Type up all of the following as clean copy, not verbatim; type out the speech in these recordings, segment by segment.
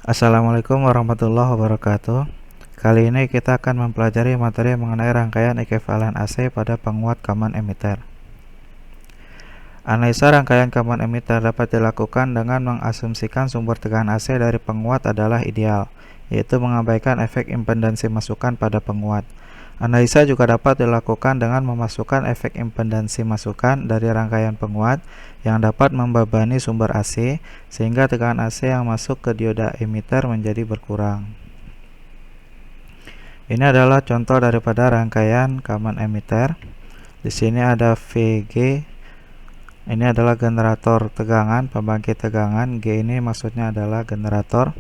Assalamualaikum warahmatullahi wabarakatuh. Kali ini kita akan mempelajari materi mengenai rangkaian ekuivalen AC pada penguat common emitter. Analisa rangkaian common emitter dapat dilakukan dengan mengasumsikan sumber tegangan AC dari penguat adalah ideal, yaitu mengabaikan efek impedansi masukan pada penguat. Analisa juga dapat dilakukan dengan memasukkan efek impedansi masukan dari rangkaian penguat yang dapat membebani sumber AC, sehingga tegangan AC yang masuk ke dioda emitter menjadi berkurang. Ini adalah contoh daripada rangkaian common emitter. Di sini ada VG. Ini adalah generator tegangan, pembangkit tegangan. G ini maksudnya adalah generator.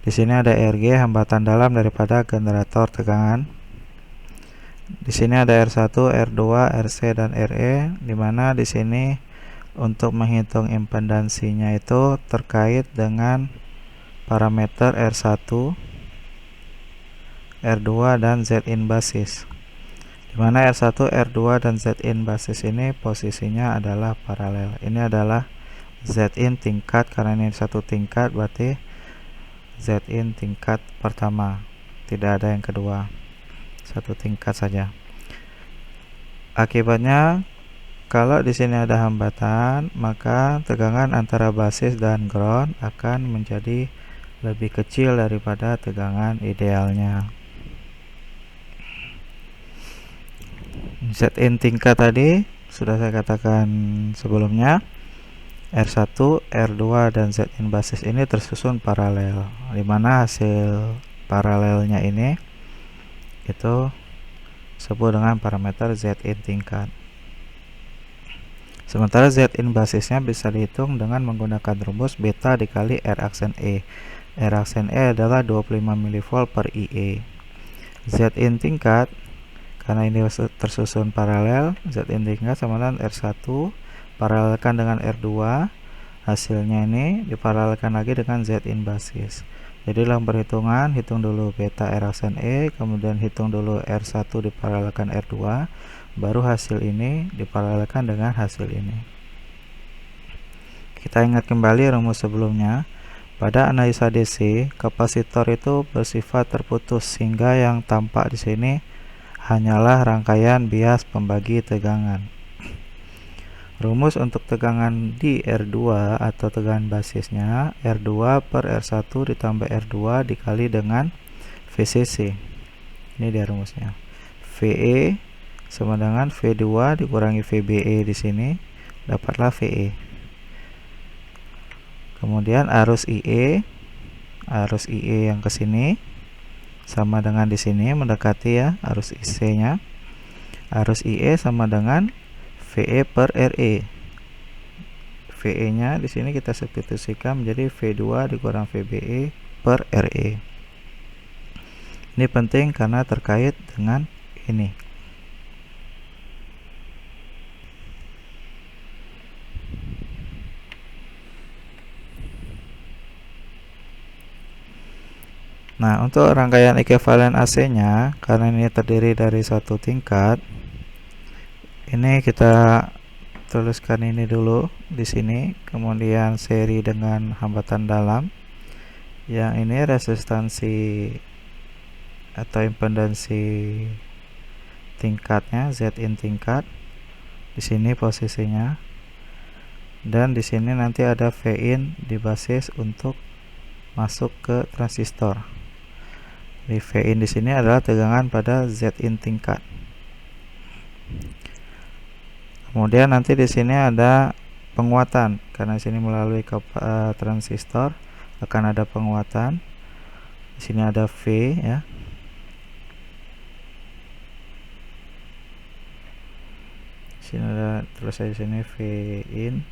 Di sini ada RG, hambatan dalam daripada generator tegangan. Di sini ada R1, R2, RC dan RE, di mana di sini untuk menghitung impedansinya itu terkait dengan parameter R1, R2 dan Zin basis. Di mana R1, R2 dan Zin basis ini posisinya adalah paralel. Ini adalah Zin tingkat, karena ini satu tingkat berarti Zin tingkat pertama, tidak ada yang kedua, satu tingkat saja. Akibatnya kalau di sini ada hambatan, maka tegangan antara basis dan ground akan menjadi lebih kecil daripada tegangan idealnya. Zin tingkat tadi sudah saya katakan sebelumnya, R1, R2 dan Zin basis ini tersusun paralel, di mana hasil paralelnya ini itu disebut dengan parameter Zin tingkat. Sementara Zin basisnya bisa dihitung dengan menggunakan rumus beta dikali R aksen E. R aksen E adalah 25 mV per IE. Zin tingkat, karena ini tersusun paralel, Zin tingkat sama dengan R1 paralelkan dengan R2, hasilnya ini diparalelkan lagi dengan Zin basis. Jadi dalam perhitungan, hitung dulu beta R aksen E, kemudian hitung dulu R1 diparalelkan R2, baru hasil ini diparalelkan dengan hasil ini. Kita ingat kembali rumus sebelumnya. Pada analisa DC, kapasitor itu bersifat terputus, sehingga yang tampak di sini hanyalah rangkaian bias pembagi tegangan. Rumus untuk tegangan di R2 atau tegangan basisnya R2 per R1 ditambah R2 dikali dengan VCC. Ini dia rumusnya. VE sama dengan V2 dikurangi VBE di sini, dapatlah VE. Kemudian arus IE yang ke sini sama dengan di sini, mendekati ya arus IC-nya. Arus IE sama dengan VE per RE. VE-nya di sini kita substitusikan menjadi V2 dikurang VBE per RE. Ini penting karena terkait dengan ini. Nah, untuk rangkaian ekuivalen AC-nya, karena ini terdiri dari satu tingkat, ini kita tuliskan ini dulu di sini, kemudian seri dengan hambatan dalam. Yang ini resistansi atau impedansi tingkatnya, Zin tingkat. Di sini posisinya. Dan di sini nanti ada Vin di basis untuk masuk ke transistor. Di Vin di sini adalah tegangan pada Zin tingkat. Kemudian nanti di sini ada penguatan, karena sini melalui transistor akan ada penguatan. Di sini ada V ya. Di sini ada terus di sini V in.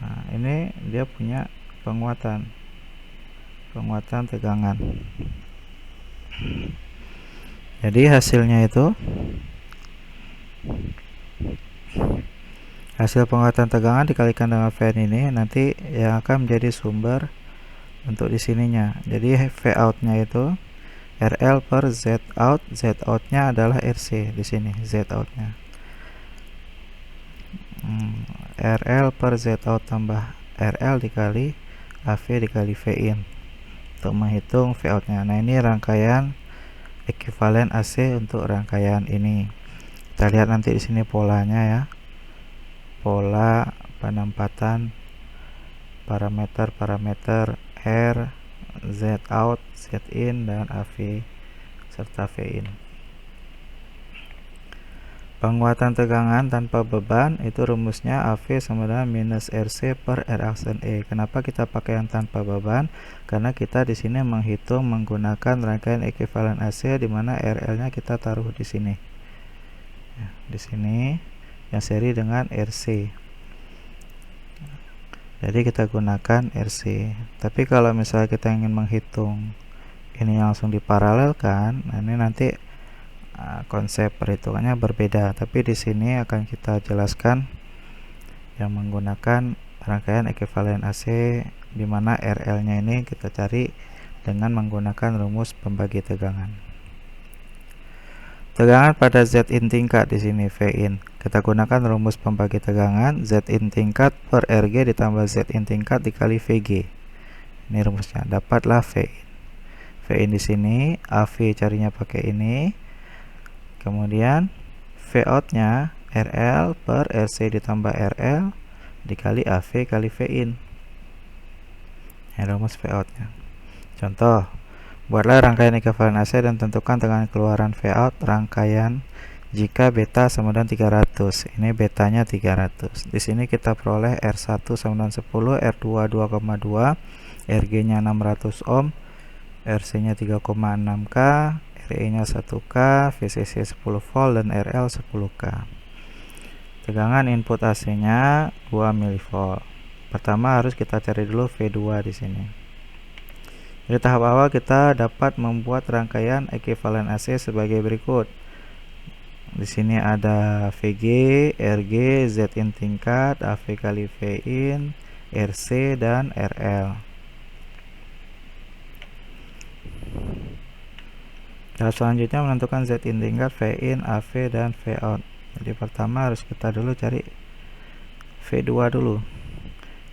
Nah, ini dia punya penguatan tegangan. Jadi hasilnya itu hasil penguatan tegangan dikalikan dengan Vn ini nanti yang akan menjadi sumber untuk di sininya. Jadi V out-nya itu RL per Z out. Z out-nya adalah RC di sini, Z out-nya. RL per Z out tambah RL dikali AV dikali V in untuk menghitung V out nya. Nah, ini rangkaian ekuivalen AC untuk rangkaian ini. Kita lihat nanti di sini polanya ya, pola penempatan parameter R, Z out, Z in, dan AV serta V in. Penguatan tegangan tanpa beban itu rumusnya AV sama dengan minus RC per R aksen E. Kenapa kita pakai yang tanpa beban? Karena kita di sini menghitung menggunakan rangkaian ekuivalen AC di mana RL-nya kita taruh di sini. Ya, di sini yang seri dengan RC. Jadi kita gunakan RC. Tapi kalau misalnya kita ingin menghitung ini langsung diparalelkan, nah ini nanti konsep perhitungannya berbeda, tapi di sini akan kita jelaskan yang menggunakan rangkaian ekuivalen AC di mana RL-nya ini kita cari dengan menggunakan rumus pembagi tegangan. Tegangan pada Z in tingkat di sini V in. Kita gunakan rumus pembagi tegangan Z in tingkat per RG ditambah Z in tingkat dikali VG. Ini rumusnya, dapatlah V in. V in di sini AV carinya pakai ini. Kemudian V out-nya RL per RC ditambah RL dikali AV kali V in. Ini rumus V out-nya. Contoh, buatlah rangkaian ekuivalen AC dan tentukan tegangan keluaran V out rangkaian jika beta sama dengan 300. Ini betanya 300. Di sini kita peroleh R1 sama dengan 10, R2 2,2, RG-nya 600 ohm, RC-nya 3,6K, RE-nya 1K, VCC 10 volt, dan RL 10K. Tegangan input AC-nya 2 mV. Pertama harus kita cari dulu V2 di sini. Di tahap awal kita dapat membuat rangkaian ekuivalen AC sebagai berikut. Di sini ada VG, RG, Z in tingkat, AV kali V in, RC, dan RL. Tahap selanjutnya menentukan Z in tingkat, V in, AV, dan V out. Jadi pertama harus kita dulu cari V2 dulu.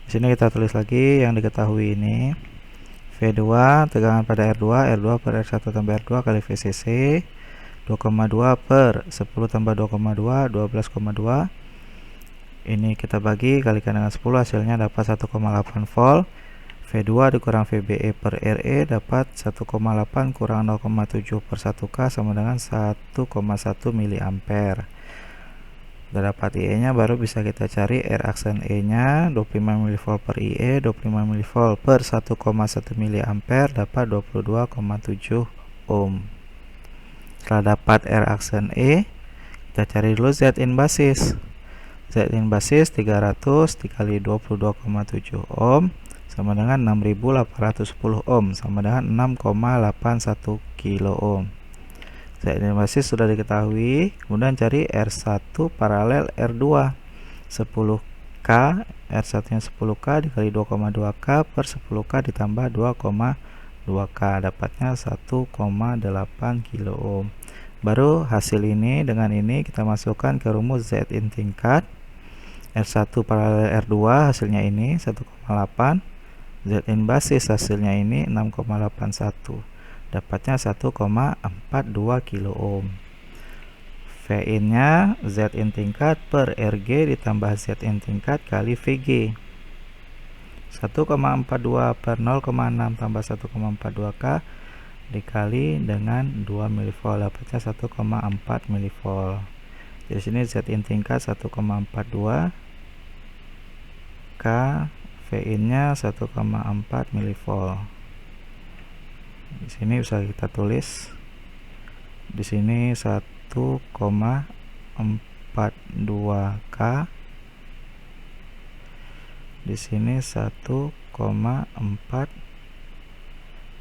Di sini kita tulis lagi yang diketahui ini. V2 tegangan pada R2, R2 per R1 tambah R2 kali VCC 2,2 per 10 tambah 2,2, 12,2. Ini kita bagi kalikan dengan 10, hasilnya dapat 1,8 volt. V2 dikurang VBE per RE dapat 1,8 kurang 0,7 per 1K sama dengan 1,1 mA. Sudah dapat IE nya, baru bisa kita cari R aksen E nya 25 mV per IE, 25 mV per 1,1 mA dapat 22,7 ohm. Setelah dapat R aksen E, kita cari dulu Z in basis. Z in basis 300 dikali 22,7 ohm sama dengan 6810 ohm sama dengan 6,81 kilo ohm. Z in basis sudah diketahui. Kemudian cari R1 paralel R2 10K, R1 nya 10K dikali 2,2K per 10K ditambah 2,2K, dapatnya 1,8 kilo ohm. Baru hasil ini dengan ini kita masukkan ke rumus Z in tingkat. R1 paralel R2 hasilnya ini 1,8, Z in basis hasilnya ini 6,81, dapatnya 1,42 kilo ohm. V in nya Z in tingkat per RG ditambah Z in tingkat kali VG. 1,42 per 0,6 tambah 1,42K dikali dengan 2 mV, dapatnya 1,4 mV. Di sini Z in tingkat 1,42 K, V in nya 1,4 mV. Di sini bisa kita tulis di sini 1,42K, di sini 1,4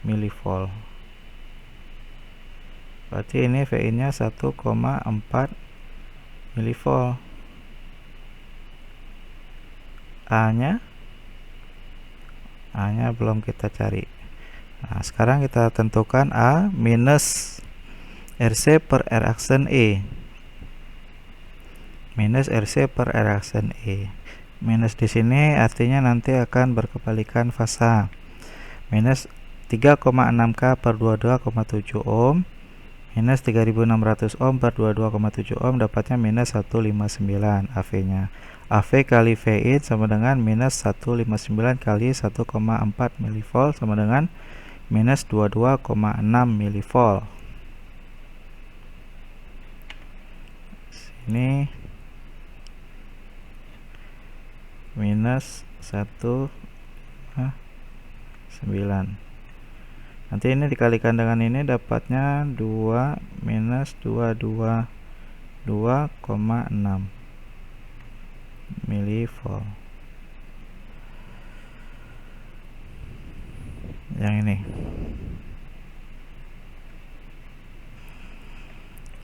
mV. Berarti ini V in nya 1,4 mV. A nya belum kita cari. Nah, sekarang kita tentukan A minus RC per R aksen E. Minus RC per R aksen E. Minus di sini artinya nanti akan berkebalikan fasa. Minus 3,6K per 22,7 ohm minus 3600 ohm per 22,7 ohm dapatnya minus 159 AV nya. AV kali V in sama dengan minus 159 kali 1,4 mV sama dengan minus 22,6 mV. Sini minus 1,9. Nanti ini dikalikan dengan ini dapatnya 2 minus 222,6 mV. Yang ini.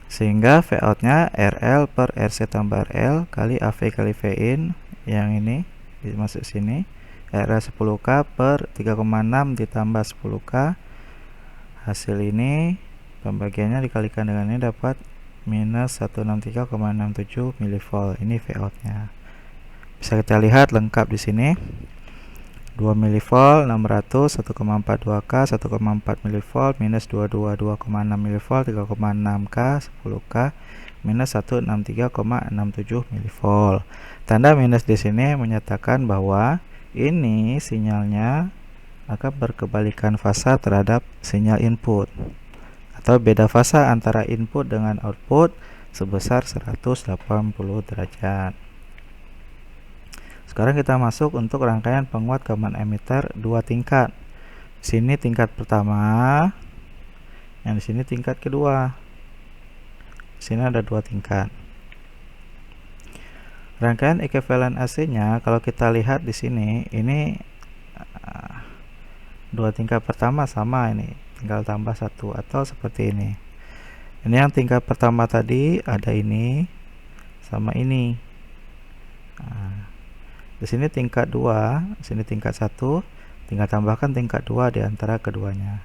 Sehingga Vout-nya RL per RC tambah RL kali AV kali V in, yang ini dimasuk sini, RL 10K per 3,6 ditambah 10K. Hasil ini pembagiannya dikalikan dengan ini dapat minus 163,67 mV. Ini Vout-nya. Bisa kita lihat lengkap di sini. 2 mV 600 1,42K 1,4 mV minus 222,6 mV 3,6K 10K minus 163,67 mV. Tanda minus di sini menyatakan bahwa ini sinyalnya akan berkebalikan fasa terhadap sinyal input atau beda fasa antara input dengan output sebesar 180 derajat. Sekarang kita masuk untuk rangkaian penguat common emitter 2 tingkat. Sini tingkat pertama, yang di sini tingkat kedua. Sini ada 2 tingkat. Rangkaian ekuivalen AC-nya kalau kita lihat di sini, ini 2 tingkat pertama sama, ini tinggal tambah 1 atau seperti ini. Ini yang tingkat pertama tadi ada ini sama ini. Di sini tingkat 2, sini tingkat 1, tinggal tambahkan tingkat 2 di antara keduanya.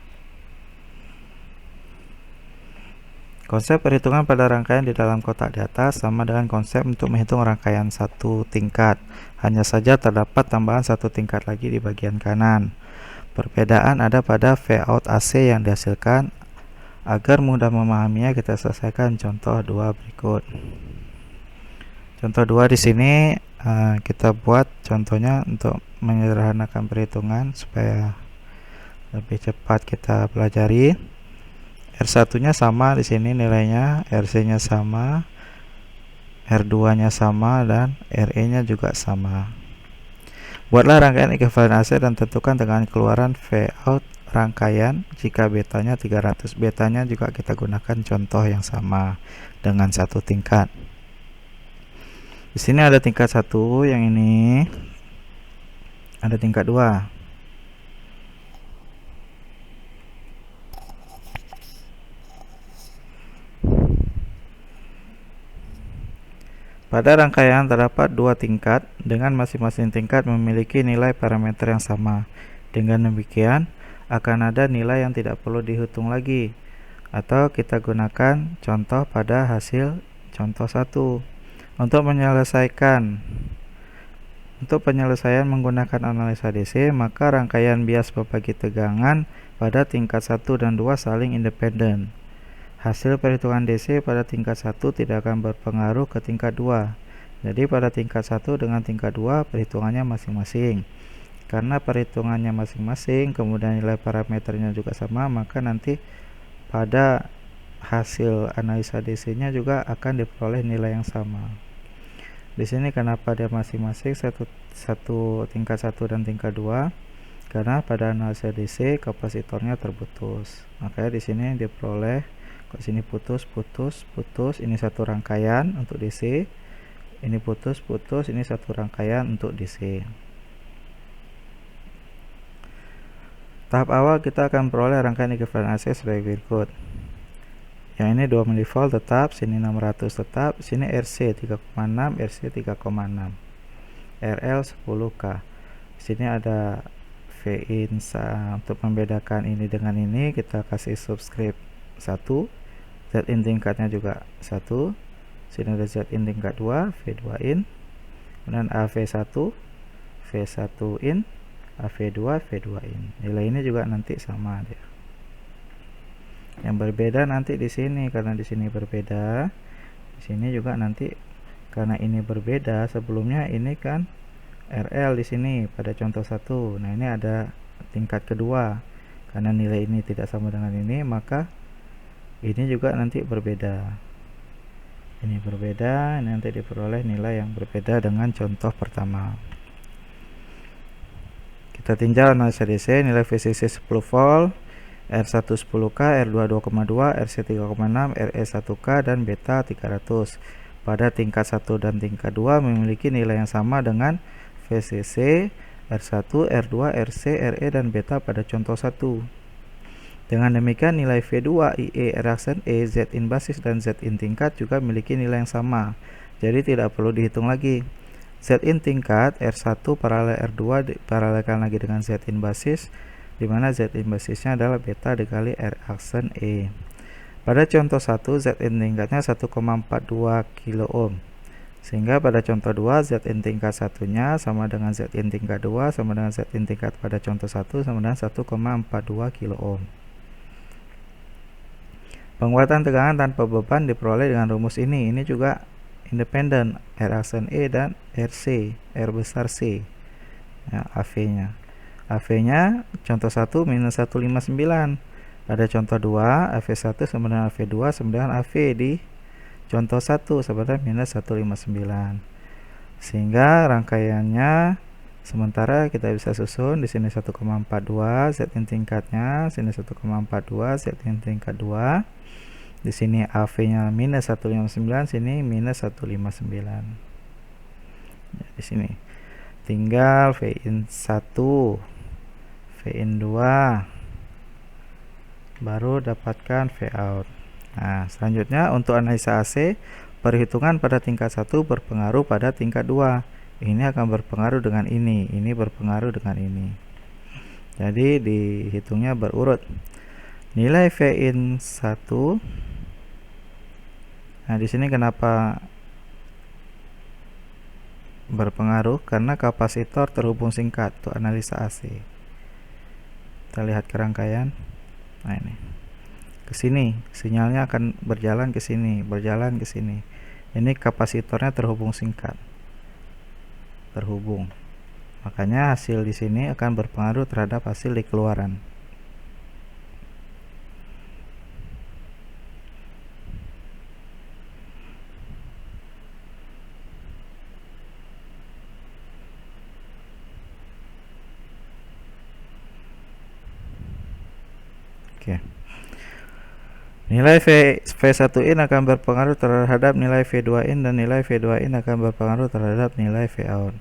Konsep perhitungan pada rangkaian di dalam kotak di atas sama dengan konsep untuk menghitung rangkaian satu tingkat. Hanya saja terdapat tambahan satu tingkat lagi di bagian kanan. Perbedaan ada pada Vout AC yang dihasilkan. Agar mudah memahaminya, kita selesaikan contoh 2 berikut. Contoh 2 di sini kita buat contohnya untuk menyederhanakan perhitungan supaya lebih cepat kita pelajari. R1-nya sama di sini nilainya, RC-nya sama, R2-nya sama, dan RE-nya juga sama. Buatlah rangkaian ekuivalen AC dan tentukan tegangan keluaran Vout rangkaian jika betanya 300. Betanya juga kita gunakan contoh yang sama dengan satu tingkat. Di sini ada tingkat 1, yang ini ada tingkat 2. Pada rangkaian terdapat 2 tingkat dengan masing-masing tingkat memiliki nilai parameter yang sama. Dengan demikian, akan ada nilai yang tidak perlu dihitung lagi, atau kita gunakan contoh pada hasil contoh 1. Untuk penyelesaian menggunakan analisa DC, maka rangkaian bias berbagi tegangan pada tingkat 1 dan 2 saling independen. Hasil perhitungan DC pada tingkat 1 tidak akan berpengaruh ke tingkat 2. Jadi pada tingkat 1 dengan tingkat 2 perhitungannya masing-masing. Karena perhitungannya masing-masing, kemudian nilai parameternya juga sama, maka nanti pada hasil analisa DC-nya juga akan diperoleh nilai yang sama. Di sini kenapa dia masing-masing satu tingkat 1 dan tingkat 2? Karena pada analisa DC kapasitornya terputus. Makanya di sini diperoleh, kok sini putus, ini satu rangkaian untuk DC. Ini putus, ini satu rangkaian untuk DC. Tahap awal kita akan peroleh rangkaian ekuivalen AC sebagai berikut. Yang ini 2 mV tetap, sini 600 tetap, sini RC 3,6, RC 3,6, RL 10K. Sini ada V in. Untuk membedakan ini dengan ini, kita kasih subscript 1, Z in tingkatnya juga 1. Sini ada Z in tingkat 2, V2 in. kemudian AV1 V1 in, AV2 V2 in. Nilai ini juga nanti sama dia. Yang berbeda nanti di sini, karena di sini berbeda, di sini juga nanti karena ini berbeda. Sebelumnya ini kan RL di sini pada contoh 1. Nah, ini ada tingkat kedua. Karena nilai ini tidak sama dengan ini, maka ini juga nanti berbeda. Ini berbeda, ini nanti diperoleh nilai yang berbeda dengan contoh pertama. Kita tinjau analisa DC. Nilai VCC 10 volt, R1 10K, R2 2,2, RC 3,6, RE 1K, dan beta 300 pada tingkat 1 dan tingkat 2 memiliki nilai yang sama dengan VCC, R1, R2, RC, RE, dan beta pada contoh 1. Dengan demikian nilai V2, IE, reaksen E, Z in basis, dan Z in tingkat juga memiliki nilai yang sama. Jadi tidak perlu dihitung lagi. Z in tingkat R1 paralel R2 diparalelkan lagi dengan Z in basis, di mana Z in basisnya adalah beta dikali R aksen E. Pada contoh 1 Z in tingkatnya 1,42 kilo ohm. Sehingga pada contoh 2 Z in tingkat satunya sama dengan Z in tingkat 2 sama dengan Z in tingkat pada contoh 1 sama dengan 1,42 kilo ohm. Penguatan tegangan tanpa beban diperoleh dengan rumus ini. Ini juga independen, R aksen E dan RC, R besar C. Ya, AV-nya. AV-nya contoh 1 minus 159. Pada contoh 2 AV1 sama dengan AV2 sama dengan AV di contoh 1 sama dengan minus 159. Sehingga rangkaiannya sementara kita bisa susun di sini 1,42 Z in tingkatnya, sini 1,42 Z in tingkat 2. Di sini AV-nya minus 159, sini minus 159. Ya, di sini tinggal V in 1, V in 2, baru dapatkan V out. Nah, selanjutnya untuk analisa AC, perhitungan pada tingkat 1 berpengaruh pada tingkat 2. Ini akan berpengaruh dengan ini berpengaruh dengan ini. Jadi dihitungnya berurut. Nilai V in 1. Nah, di sini kenapa berpengaruh? Karena kapasitor terhubung singkat untuk analisa AC. Kita lihat ke rangkaian. Nah, ini. Ke sini, sinyalnya akan berjalan ke sini, berjalan ke sini. Ini kapasitornya terhubung singkat. Terhubung. Makanya hasil di sini akan berpengaruh terhadap hasil di keluaran. Oke. Nilai V1 in akan berpengaruh terhadap nilai V2 in dan nilai V2 in akan berpengaruh terhadap nilai V out.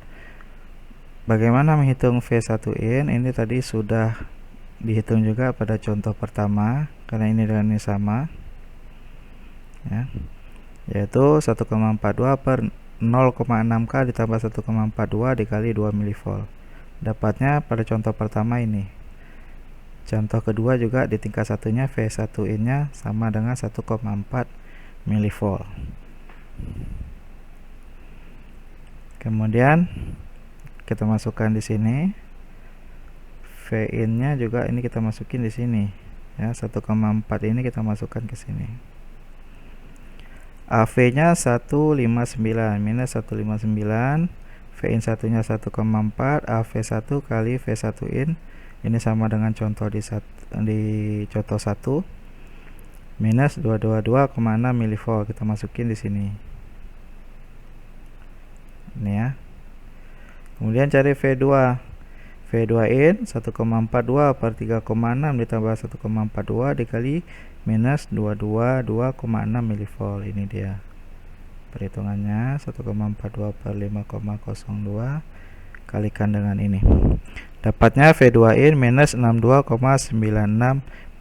Bagaimana menghitung V1 in? Ini tadi sudah dihitung juga pada contoh pertama, karena ini dengan ini sama, ya, yaitu 1,42 per 0,6K ditambah 1,42 dikali 2 mV. Dapatnya pada contoh pertama ini. Contoh kedua juga di tingkat satunya V1 in nya sama dengan 1,4 mV. Kemudian kita masukkan di sini V in nya juga ini kita masukin di sini, ya, 1,4 ini kita masukkan ke sini. AV nya 159 minus 159, V in satunya 1,4, AV1 kali V1 in ini sama dengan contoh di contoh 1 minus 222,6 mV. Kita masukin di sini. Ini ya. Kemudian cari V2. V2 in 1,42 per 3,6 ditambah 1,42 dikali minus 222,6 mV. Ini dia perhitungannya, 1,42 per 5,02 kalikan dengan ini. Dapatnya V2 in minus 62,96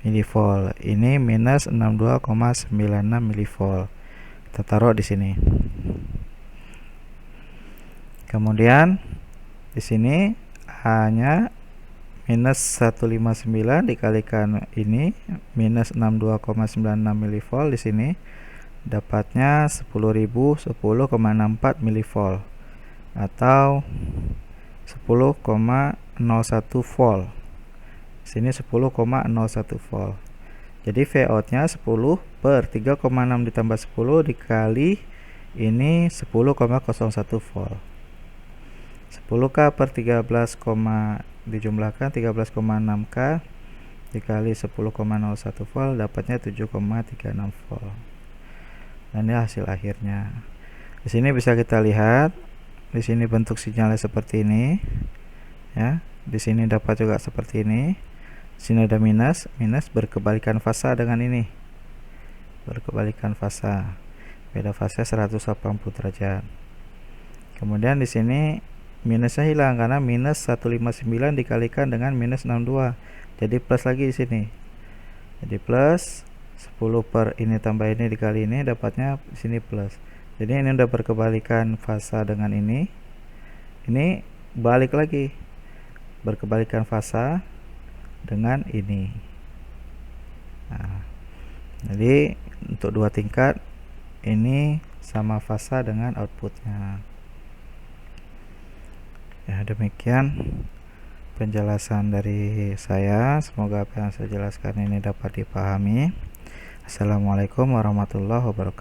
mV. Ini minus 62,96 mV. Kita taruh di sini. Kemudian di sini A-nya minus 159 dikalikan ini minus 62,96 mV di sini. Dapatnya 10.010,64 mV. atau 10,01 volt. Sini 10,01 volt. Jadi Vout-nya 10 per 3,6 ditambah 10 dikali ini 10,01 volt. 10K per 13, dijumlahkan 13,6K dikali 10,01 volt dapatnya 7,36 volt. Dan ini hasil akhirnya. Di sini bisa kita lihat, di sini bentuk sinyalnya seperti ini, ya. Di sini dapat juga seperti ini. Di sini ada minus berkebalikan fasa dengan ini, berkebalikan fasa, beda fasa 180 derajat. Kemudian di sini minusnya hilang karena minus 159 dikalikan dengan minus 62, jadi plus lagi di sini. Jadi plus 10 per ini tambah ini dikali ini dapatnya di sini plus. Jadi ini udah berkebalikan fasa dengan ini balik lagi berkebalikan fasa dengan ini. Nah, jadi untuk dua tingkat ini sama fasa dengan outputnya. Ya, demikian penjelasan dari saya. Semoga apa yang saya jelaskan ini dapat dipahami. Assalamualaikum warahmatullahi wabarakatuh.